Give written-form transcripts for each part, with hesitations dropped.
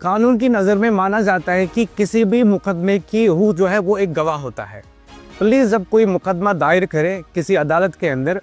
कानून की नज़र में माना जाता है कि किसी भी मुकदमे की रूह जो है वो एक गवाह होता है। पुलिस जब कोई मुकदमा दायर करे किसी अदालत के अंदर,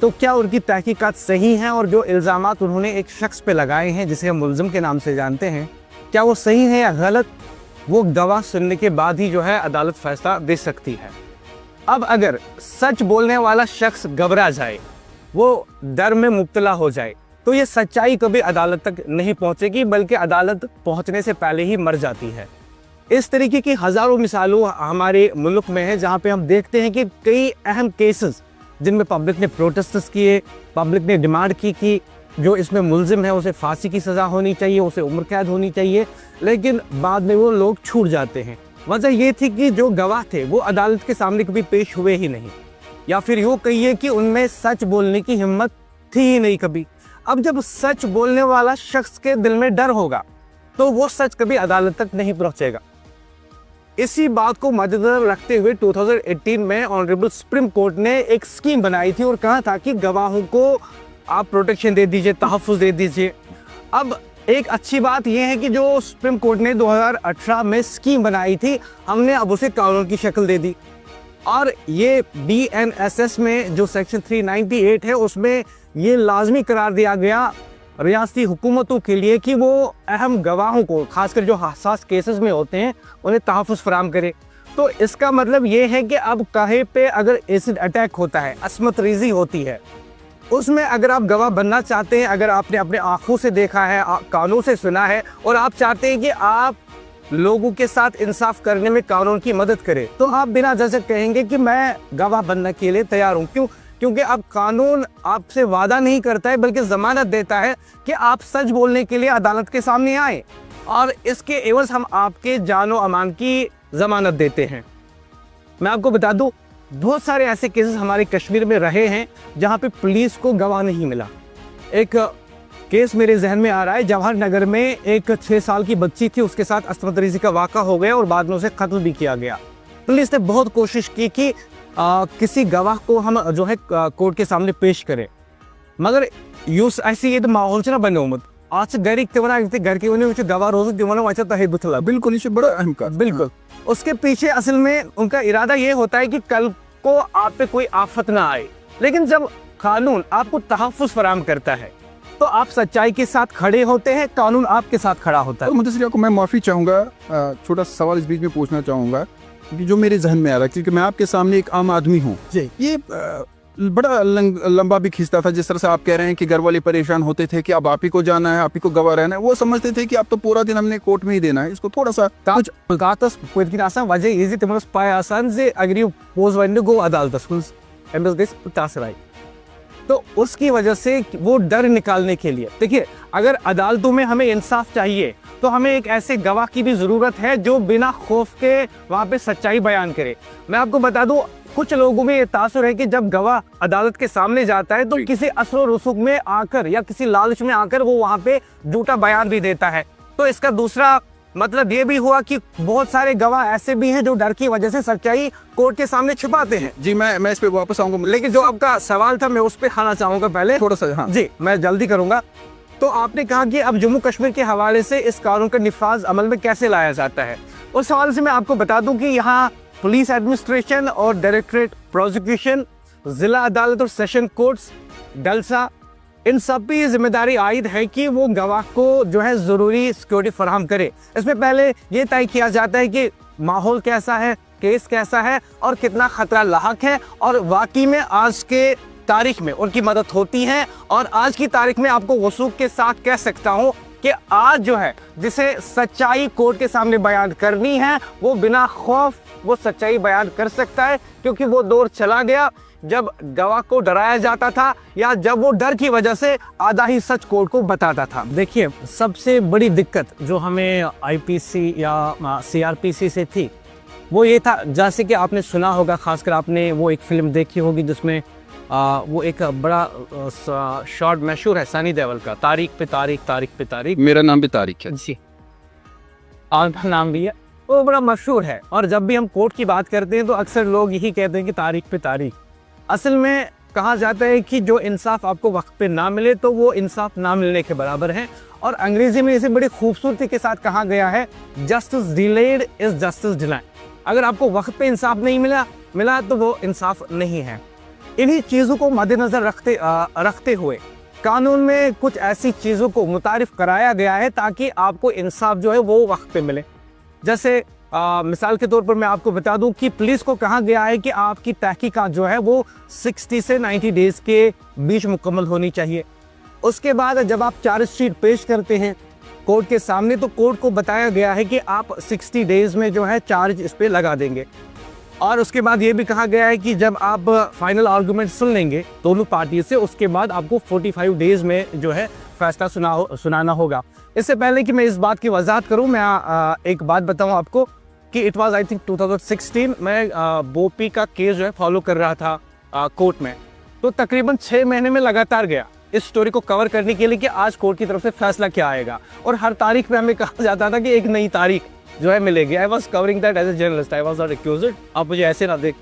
तो क्या उनकी तहकीकात सही हैं और जो इल्ज़ामात उन्होंने एक शख्स पे लगाए हैं जिसे हम मुल्ज़िम के नाम से जानते हैं, क्या वो सही है या गलत, वो गवाह सुनने के बाद ही जो है अदालत फैसला दे सकती है। अब अगर सच बोलने वाला शख्स घबरा जाए, वो डर में मुब्तला हो जाए, तो ये सच्चाई कभी अदालत तक नहीं पहुंचेगी, बल्कि अदालत पहुंचने से पहले ही मर जाती है। इस तरीके की हज़ारों मिसालों हमारे मुल्क में है, जहां पे हम देखते हैं कि कई अहम केसेस जिनमें पब्लिक ने प्रोटेस्ट किए, पब्लिक ने डिमांड की कि जो इसमें मुल्ज़िम है उसे फांसी की सज़ा होनी चाहिए, उसे उम्र कैद होनी चाहिए, लेकिन बाद में वो लोग छूट जाते हैं। वजह ये थी कि जो गवाह थे वो अदालत के सामने कभी पेश हुए ही नहीं, या फिर यूँ कहिए कि उनमें सच बोलने की हिम्मत थी ही नहीं कभी। अब जब सच बोलने वाला शख्स के दिल में डर होगा तो वो सच कभी अदालत तक नहीं पहुंचेगा। इसी बात को मद्देनजर रखते हुए 2018 में ऑनरेबल सुप्रीम कोर्ट ने एक स्कीम बनाई थी और कहा था कि गवाहों को आप प्रोटेक्शन दे दीजिए, तहफ़्फ़ुज़ दे दीजिए। अब एक अच्छी बात यह है कि जो सुप्रीम कोर्ट ने 2018 में स्कीम बनाई थी, हमने अब उसे कानून की शक्ल दे दी, और ये BNSS में जो सेक्शन 398 है उसमें ये लाजमी करार दिया गया रियासती हुकूमतों के लिए कि वो अहम गवाहों को, खासकर जो हसास केसेस में होते हैं, उन्हें तहफ़्फ़ुज़ फराहम करे। तो इसका मतलब ये है कि अब कहीं पे अगर एसिड अटैक होता है, अस्मत रेज़ी होती है, उसमें अगर आप गवाह बनना चाहते हैं, अगर आपने अपने आँखों से देखा है, कानों से सुना है, और आप चाहते हैं कि आप लोगों के साथ इंसाफ करने में कानून की मदद करें, तो आप बिना झिझक कहेंगे कि मैं गवाह बनने के लिए तैयार हूँ। क्यों? क्योंकि अब कानून आपसे वादा नहीं करता है, बल्कि ज़मानत देता है कि आप सच बोलने के लिए अदालत के सामने आए, और इसके एवज़ हम आपके जानो अमान की ज़मानत देते हैं। मैं आपको बता दूं, बहुत सारे ऐसे केसेस हमारे कश्मीर में रहे हैं जहां पे पुलिस को गवाह नहीं मिला। एक केस मेरे जहन में आ रहा है, जवाहर नगर में एक 6 साल की बच्ची थी, उसके साथ अस्मत रेज़ी का वाक़ा हो गया और बाद में उसे कत्ल भी किया गया। पुलिस ने बहुत कोशिश की कि किसी गवाह को हम जो है कोर्ट के सामने पेश करें, मगर यूस ऐसी ये माहौल से ना बने उम्मत आज से घर घर के उन्हें गवाह रोज दिवाना बिल्कुल, इसे बड़ा अहम का बिल्कुल। उसके पीछे असल में उनका इरादा ये होता है कि कल को आप पे कोई आफत ना आए, लेकिन जब कानून आपको तहफ़्फ़ुज़ फराहम करता है तो आप सच्चाई के साथ खड़े होते हैं, कानून आपके साथ खड़ा होता है। और मुदस्सिर को मैं माफ़ी चाहूँगा, छोटा सवाल इस बीच में पूछना चाहूँगा कि जो मेरे जहन में आ रहा है, क्योंकि मैं आपके सामने एक आम आदमी हूँ। ये बड़ा लंबा भी खींचता था, जिस तरह से आप कह रहे हैं कि घर वाले परेशान होते थे कि अब आप ही को जाना है, आप ही को गवाह रहना है। वो समझते थे कि अब तो पूरा दिन हमने कोर्ट में ही देना है। इसको थोड़ा सा कुछ वजह ये तो उसकी वजह से वो डर निकालने के लिए, देखिए, अगर अदालतों में हमें इंसाफ चाहिए तो हमें एक ऐसे गवाह की भी ज़रूरत है जो बिना खौफ के वहाँ पे सच्चाई बयान करे। मैं आपको बता दूं, कुछ लोगों में ये तासुर है कि जब गवाह अदालत के सामने जाता है तो किसी असर रसूख में आकर या किसी लालच में आकर वो वहाँ पे झूठा बयान भी देता है। तो इसका दूसरा मतलब ये भी हुआ कि बहुत सारे गवाह ऐसे भी हैं जो डर की वजह से सच्चाई कोर्ट के सामने छुपाते हैं। जी, मैं इस पे वापस आऊंगा, लेकिन जो आपका सवाल था मैं उस पर आना चाहूँगा पहले थोड़ा सा। हाँ जी, मैं जल्दी करूँगा। तो आपने कहा कि अब जम्मू कश्मीर के हवाले से इस कानून का निफाज अमल में कैसे लाया जाता है। उस हवाले से मैं आपको बता दूं कि यहाँ पुलिस एडमिनिस्ट्रेशन और डायरेक्टरेट प्रोसिक्यूशन, जिला अदालत और सेशन कोर्ट्स, डलसा, इन सब की जिम्मेदारी आयद है कि वो गवाह को जो है ज़रूरी सिक्योरिटी फराहम करे। इसमें पहले ये तय किया जाता है कि माहौल कैसा है, केस कैसा है और कितना खतरा लाहक है, और वाकई में आज के तारीख में उनकी मदद होती है। और आज की तारीख में आपको वसूख के साथ कह सकता हूँ कि आज जो है जिसे सच्चाई कोर्ट के सामने बयान करनी है, वो बिना खौफ वो सच्चाई बयान कर सकता है, क्योंकि वो दौर चला गया जब गवाह को डराया जाता था या जब वो डर की वजह से आधा ही सच कोर्ट को बताता था। देखिए, सबसे बड़ी दिक्कत जो हमें IPC या CRPC से थी वो ये था, जैसे कि आपने सुना होगा, खासकर आपने वो एक फिल्म देखी होगी जिसमें वो एक बड़ा शॉर्ट मशहूर है सनी देओल का, तारीख पे तारीख, तारीख पे तारीख, मेरा नाम भी तारीख है। जी, आपका नाम भी है, वो बड़ा मशहूर है। और जब भी हम कोर्ट की बात करते हैं तो अक्सर लोग यही कहते हैं कि तारीख पे तारीख। असल में कहा जाता है कि जो इंसाफ आपको वक्त पे ना मिले तो वो इंसाफ ना मिलने के बराबर है। और अंग्रेजी में इसे बड़ी खूबसूरती के साथ कहा गया है, justice delayed is justice denied. अगर आपको वक्त पे इंसाफ नहीं मिला तो वो इंसाफ नहीं है। इन्हीं चीज़ों को मद्देनज़र रखते हुए कानून में कुछ ऐसी चीज़ों को मुतारिफ कराया गया है ताकि आपको इंसाफ जो है वो वक्त पे मिले। जैसे मिसाल के तौर पर मैं आपको बता दूं कि पुलिस को कहा गया है कि आपकी तहकीकात जो है वो 60 से 90 डेज़ के बीच मुकम्मल होनी चाहिए। उसके बाद जब आप चार्जशीट पेश करते हैं कोर्ट के सामने, तो कोर्ट को बताया गया है कि आप 60 डेज़ में जो है चार्ज इस पर लगा देंगे। और उसके बाद ये भी कहा गया है कि जब आप फाइनल आर्गूमेंट सुन लेंगे दोनों पार्टी से, उसके बाद आपको 45 डेज़ में जो है फैसला सुनाना होगा। इससे पहले कि मैं इस बात की वजाहत करूं, मैं एक बात बताऊं आपको कि इट वाज आई थिंक 2016 मैं बोपी का केस जो है फॉलो कर रहा था कोर्ट में। तो तकरीबन 6 महीने में लगातार गया इस स्टोरी को कवर करने के लिए कि आज कोर्ट की तरफ से फैसला क्या आएगा। और हर तारीख पे हमें कहा जाता था कि एक नई तारीख जो है मिलेगी। I was covering that as a journalist, I was not accused. आप मुझे ऐसे ना देख।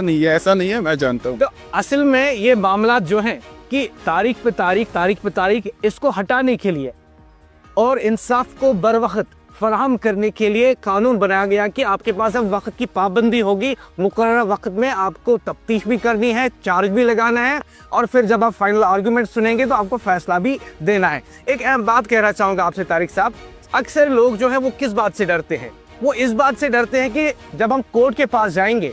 नहीं, ऐसा नहीं है, मैं जानता हूँ। तो असल में ये मामला जो है कि तारीख पे तारीख इसको हटाने के लिए और इंसाफ को बर वक्त फराहम करने के लिए कानून बनाया गया कि आपके पास अब वक्त की पाबंदी होगी। मुकर्रर वक्त में आपको तफ्तीश भी करनी है, चार्ज भी लगाना है, और फिर जब आप फाइनल आर्गूमेंट सुनेंगे तो आपको फैसला भी देना है। एक अहम बात कहना चाहूँगा आपसे तारिक साहब, अक्सर लोग जो है वो किस बात से डरते हैं? वो इस बात से डरते हैं कि जब हम कोर्ट के पास जाएंगे,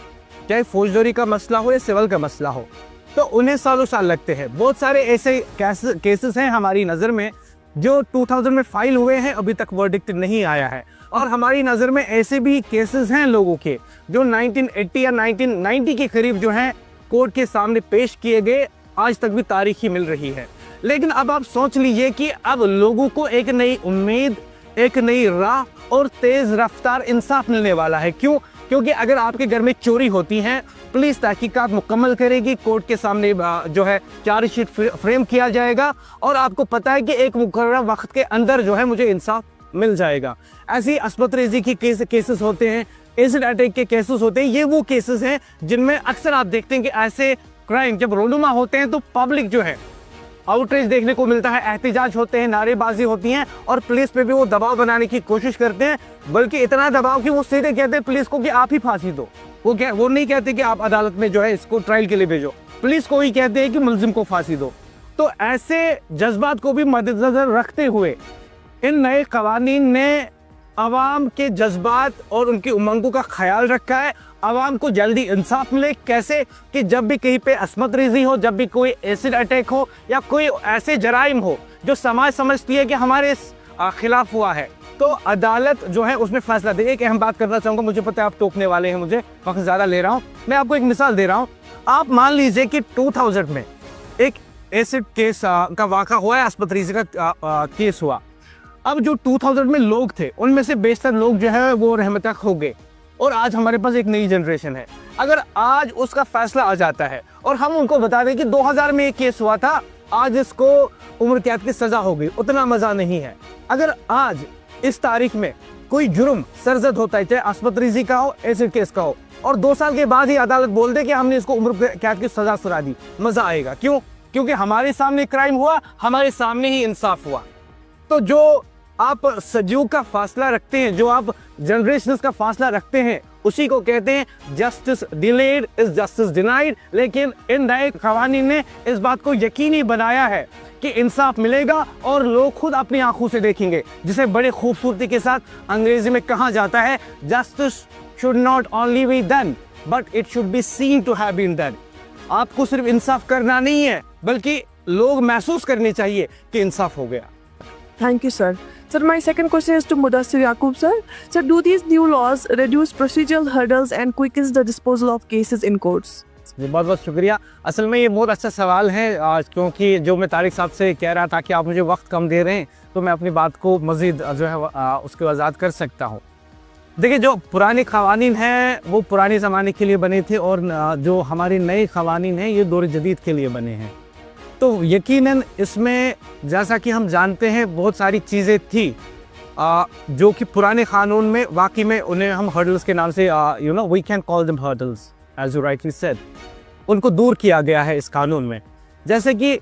चाहे फौजदारी का मसला हो या सिविल का मसला हो, तो उन्हें सालों साल लगते हैं। बहुत सारे ऐसे केसेस हैं हमारी नज़र में जो 2000 में फाइल हुए हैं, अभी तक वर्डिक्ट नहीं आया है। और हमारी नज़र में ऐसे भी केसेस हैं लोगों के जो 1980 या 1990 के करीब जो हैं कोर्ट के सामने पेश किए गए, आज तक भी तारीख ही मिल रही है। लेकिन अब आप सोच लीजिए कि अब लोगों को एक नई उम्मीद, एक नई राह और तेज़ रफ्तार इंसाफ मिलने वाला है। क्यों? क्योंकि अगर आपके घर में चोरी होती है, पुलिस तहकीकात मुकम्मल करेगी, कोर्ट के सामने जो है चार्जशीट फ्रेम किया जाएगा और आपको पता है कि एक मुकर्रर वक्त के अंदर जो है मुझे इंसाफ मिल जाएगा। ऐसी अस्मत रेजी की केसेस होते हैं, एसिड अटैक के केसेस होते हैं। ये वो केसेस हैं जिनमें अक्सर आप देखते हैं कि ऐसे क्राइम जब रोनुमा होते हैं तो पब्लिक जो है आउटरीच देखने को मिलता है, एहतजाज होते हैं, नारेबाजी होती हैं और पुलिस पे भी वो दबाव बनाने की कोशिश करते हैं। बल्कि इतना दबाव कि वो सीधे कहते हैं पुलिस को कि आप ही फांसी दो। वो नहीं कहते कि आप अदालत में जो है इसको ट्रायल के लिए भेजो, पुलिस को ही कहते हैं कि मुलजिम को फांसी दो। तो ऐसे जज्बात को भी मद्देनजर रखते हुए इन नए कवानीन ने आवाम के जज्बात और उनकी उमंगों का ख्याल रखा है। आवाम को जल्दी इंसाफ मिले। कैसे? कि जब भी कहीं पे अस्मत रेजी हो, जब भी कोई एसिड अटैक हो या कोई ऐसे जराइम हो जो समाज समझती है कि हमारे खिलाफ हुआ है, तो अदालत जो है उसमें फैसला दे। एक अहम बात करना चाहूँगा, मुझे पता है आप टोकने वाले हैं, मुझे वक्त ज़्यादा ले रहा हूँ, मैं आपको एक मिसाल दे रहा हूँ। आप मान लीजिए कि 2000 में एक एसिड केस का वाक़ा हुआ है, अस्मत रेजी का केस हुआ। अब जो 2000 में लोग थे उनमें से बेशतर लोग जो है वो रहमत हो गए और आज हमारे पास एक नई जनरेशन है। अगर आज उसका फैसला आ जाता है और हम उनको बता दें कि 2000 में एक केस हुआ था, आज इसको उम्र कैद की सज़ा हो गई, उतना मज़ा नहीं है। अगर आज इस तारीख में कोई जुर्म सरजद होता है, चाहे अस्मत रेजी का हो, एसिड केस का हो, और 2 साल के बाद ही अदालत बोल दे कि हमने इसको उम्र कैद की सज़ा सुना दी, मज़ा आएगा। क्यों? क्योंकि हमारे सामने क्राइम हुआ, हमारे सामने ही इंसाफ हुआ। तो जो आप सदियों का फासला रखते हैं, जो आप जनरेशंस का फासला रखते हैं, उसी को कहते हैं justice delayed is justice denied. लेकिन इन नए कवानीन ने इस बात को यकीनी बनाया है कि इंसाफ मिलेगा और लोग खुद अपनी आंखों से देखेंगे, जिसे बड़े खूबसूरती के साथ अंग्रेजी में कहा जाता है, justice should not only be done but it should be seen to have been done. आपको सिर्फ इंसाफ करना नहीं है, बल्कि लोग महसूस करने चाहिए कि इंसाफ हो गया। Thank you, sir. Sir, my second question is to Mudassir Yaqub, sir. Sir, do these new laws reduce procedural hurdles and quickens the disposal of cases in courts? जी बहुत बहुत शुक्रिया। असल में ये बहुत अच्छा सवाल है, क्योंकि जो मैं तारिक साहब से कह रहा था कि आप मुझे वक्त कम दे रहे हैं, तो मैं अपनी बात को मज़ीद जो है उसकी वजाहत कर सकता हूँ। देखिए, जो पुराने क़वानीन हैं वो पुराने ज़माने के लिए बने थे और जो हमारे नए क़वानीन हैं ये दौर जदीद के लिए बने हैं। तो यकीनन इसमें जैसा कि हम जानते हैं बहुत सारी चीज़ें थी जो कि पुराने कानून में वाकई में उन्हें हम हर्डल्स के नाम से we can call them hurdles as you rightly said, उनको दूर किया गया है इस कानून में। जैसे कि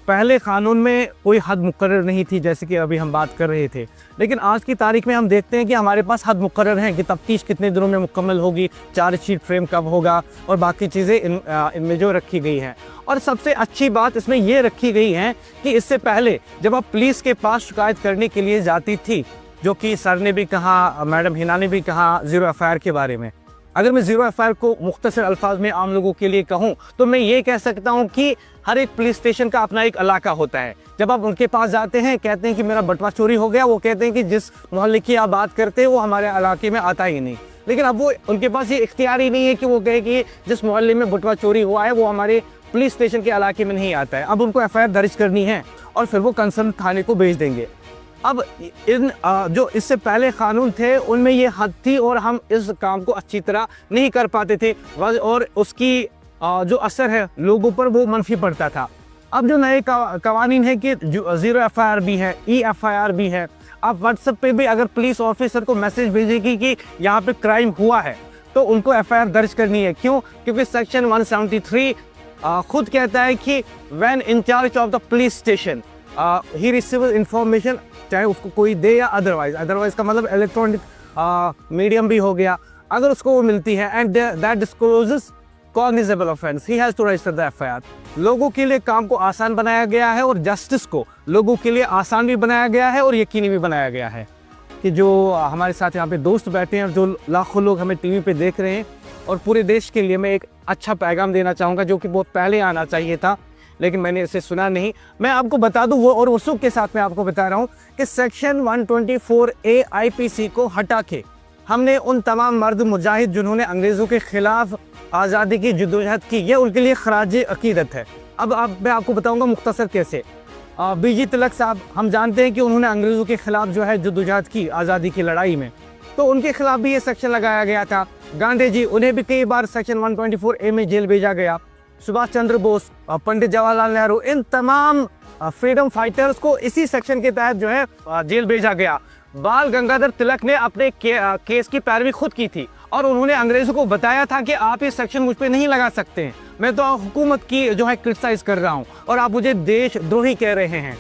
पहले कानून में कोई हद मुकर्रर नहीं थी, जैसे कि अभी हम बात कर रहे थे, लेकिन आज की तारीख में हम देखते हैं कि हमारे पास हद मुकर्रर है कि तफ्तीश कितने दिनों में मुकम्मल होगी, चार्जशीट फ्रेम कब होगा और बाकी चीज़ें इनमें जो रखी गई हैं। और सबसे अच्छी बात इसमें ये रखी गई है कि इससे पहले जब आप पुलिस के पास शिकायत करने के लिए जाती थी, जो कि सर ने भी कहा, मैडम हिना ने भी कहा ज़ीरो एफआईआर के बारे में, अगर मैं ज़ीरो एफआईआर को मुख्तसर अल्फाज में आम लोगों के लिए कहूँ तो मैं ये कह सकता हूँ कि हर एक पुलिस स्टेशन का अपना एक इलाका होता है। जब आप उनके पास जाते हैं, कहते हैं कि मेरा बटवा चोरी हो गया, वो कहते हैं कि जिस मोहल्ले की आप बात करते हैं वो हमारे इलाके में आता ही नहीं। लेकिन अब वो उनके पास ये इख्तियार ही नहीं है कि वो कहे कि जिस मोहल्ले में बटवा चोरी हुआ है वो हमारे पुलिस स्टेशन के इलाके में नहीं आता है। अब उनको एफआईआर दर्ज करनी है और फिर वो कंसर्न थाने को भेज देंगे। अब इन जो इससे पहले कानून थे उनमें ये हद थी और हम इस काम को अच्छी तरह नहीं कर पाते थे और उसकी जो असर है लोगों पर वो मनफी पड़ता था। अब जो नए कवानीन है कि ज़ीरो एफआईआर भी है, ई एफआईआर भी है। आप व्हाट्सएप पे भी अगर पुलिस ऑफिसर को मैसेज भेजेगी कि यहाँ पे क्राइम हुआ है तो उनको एफआईआर दर्ज करनी है। क्यों? क्योंकि सेक्शन 173 खुद कहता है कि when in charge of the police station he receive information, चाहे उसको कोई दे या अदरवाइज का मतलब इलेक्ट्रॉनिक मीडियम भी हो गया, अगर उसको वो मिलती है and that discloses cognizable offence, he has to register the FIR. लोगों के लिए काम को आसान बनाया गया है और जस्टिस को लोगों के लिए आसान भी बनाया गया है और यकीनी भी बनाया गया है कि जो हमारे साथ यहाँ पे दोस्त बैठे हैं और जो लाखों लोग हमें टीवी पे देख रहे हैं, और पूरे देश के लिए मैं एक अच्छा पैगाम देना चाहूँगा जो कि बहुत पहले आना चाहिए था लेकिन मैंने इसे सुना नहीं। मैं आपको बता दूं वो और उत्सुक के साथ मैं आपको बता रहा हूं कि सेक्शन 124A आईपीसी को हटा के हमने उन तमाम मर्द मुजाहिद जिन्होंने अंग्रेज़ों के ख़िलाफ़ आज़ादी की जद्दोजहद की, ये उनके लिए ख़राज अक़ीदत है। अब मैं आपको बताऊंगा मुख्तसर कैसे। बीजी तिलक साहब, हम जानते हैं कि उन्होंने अंग्रेज़ों के ख़िलाफ़ जो है जद्दोजहद की आज़ादी की लड़ाई में, तो उनके खिलाफ भी ये सेक्शन लगाया गया था। गांधी जी, उन्हें भी कई बार सेक्शन 124A में जेल भेजा गया। सुभाष चंद्र बोस, पंडित जवाहरलाल नेहरू, इन तमाम फ्रीडम फाइटर्स को इसी सेक्शन के तहत जो है जेल भेजा गया। बाल गंगाधर तिलक ने अपने केस की पैरवी खुद की थी और उन्होंने अंग्रेज़ों को बताया था कि आप ये सेक्शन मुझ पे नहीं लगा सकते हैं, मैं तो हुकूमत की जो है क्रिटिसाइज कर रहा हूँ और आप मुझे देशद्रोही कह रहे हैं।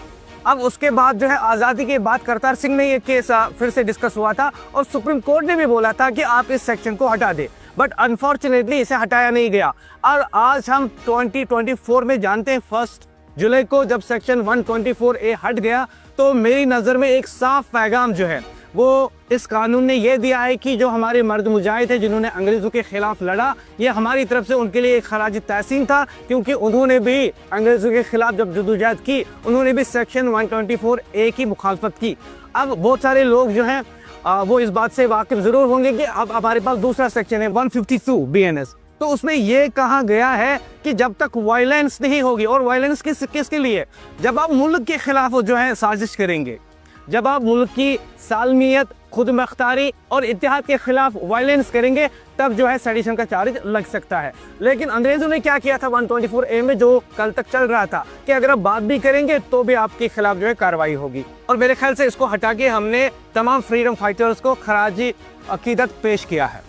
अब उसके बाद जो है आज़ादी के बाद करतार सिंह ने ये केस फिर से डिस्कस हुआ था और सुप्रीम कोर्ट ने भी बोला था कि आप इस सेक्शन को हटा दें, बट अनफॉर्चुनेटली इसे हटाया नहीं गया। और आज हम 2024 में जानते हैं 1 जुलाई को जब सेक्शन 124A हट गया तो मेरी नज़र में एक साफ पैगाम जो है वो इस कानून ने ये दिया है कि जो हमारे मर्द मुजाहिद थे जिन्होंने अंग्रेज़ों के ख़िलाफ़ लड़ा, ये हमारी तरफ से उनके लिए एक खराज तहसीन था, क्योंकि उन्होंने भी अंग्रेज़ों के ख़िलाफ़ जब जद्दोजहद की उन्होंने भी सेक्शन 124A की मुखालफत की। अब बहुत सारे लोग जो हैं वो इस बात से वाकिफ़ ज़रूर होंगे कि अब हमारे पास दूसरा सेक्शन है 152 BNS, तो उसमें यह कहा गया है कि जब तक वायलेंस नहीं होगी, और वायलेंस किसके लिए, जब आप मुल्क के खिलाफ जो है साजिश करेंगे, जब आप मुल्क की सालमियत, खुद मुख्तारी और इत्तेहाद के खिलाफ वायलेंस करेंगे, तब जो है सेडिशन का चार्ज लग सकता है। लेकिन अंग्रेज़ों ने क्या किया था 124A में, जो कल तक चल रहा था कि अगर आप बात भी करेंगे तो भी आपके खिलाफ जो है कार्रवाई होगी, और मेरे ख्याल से इसको हटा के हमने तमाम फ्रीडम फाइटर्स को खराजी अकीदत पेश किया है।